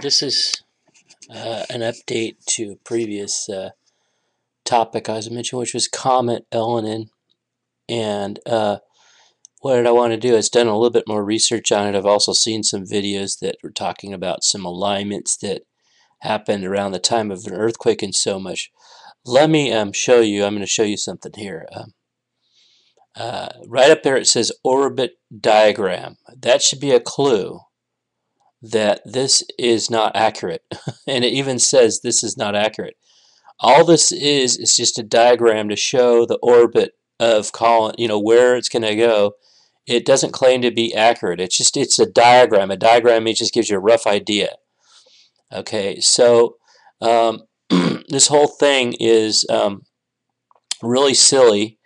This is an update to a previous topic I was mentioning, which was Comet Elenin. And what did I want to do? I've done a little bit more research on it. I've also seen some videos that were talking about some alignments that happened around the time of an earthquake and so much. Let me show you. I'm going to show you something here. Right up there it says orbit diagram. That should be a clue that this is not accurate. And it even says this is not accurate. All this is just a diagram to show the orbit of column, where it's going to go. It doesn't claim to be accurate. It's a diagram. A diagram just gives you a rough idea. Okay, so this whole thing is really silly,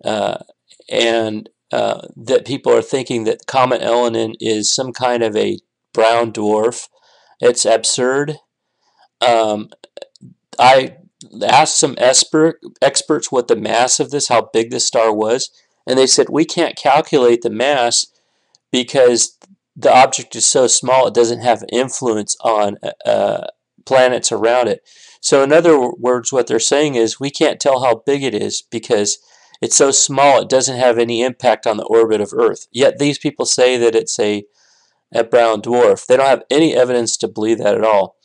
and that people are thinking that Comet Elenin is some kind of a brown dwarf. It's absurd. I asked some experts what the mass of this, how big this star was, and they said we can't calculate the mass because the object is so small it doesn't have influence on planets around it. So in other words, what they're saying is we can't tell how big it is because it's so small it doesn't have any impact on the orbit of Earth. Yet these people say that it's a brown dwarf. They don't have any evidence to believe that at all.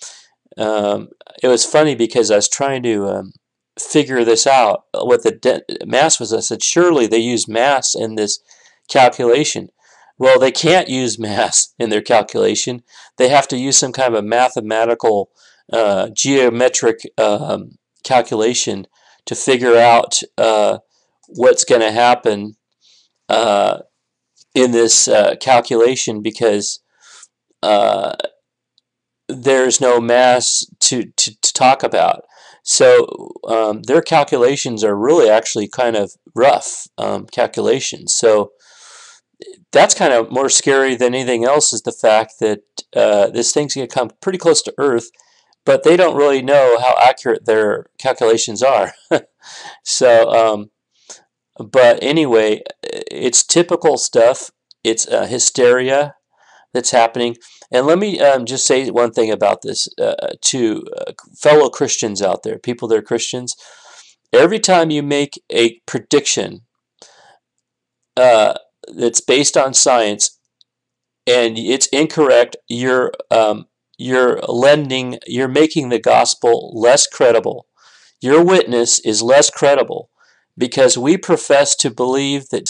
It was funny because I was trying to figure this out, what the mass was. I said, surely they use mass in this calculation. Well, they can't use mass in their calculation. They have to use some kind of a mathematical, geometric calculation to figure out what's going to happen in this calculation, because there's no mass to talk about. So their calculations are really actually kind of rough calculations. So that's kind of more scary than anything else, is the fact that this thing's going to come pretty close to Earth, but they don't really know how accurate their calculations are. So, but anyway, it's typical stuff. It's hysteria that's happening. And let me just say one thing about this to fellow Christians out there, people that are Christians. Every time you make a prediction that's based on science and it's incorrect, you're making the gospel less credible. Your witness is less credible because we profess to believe that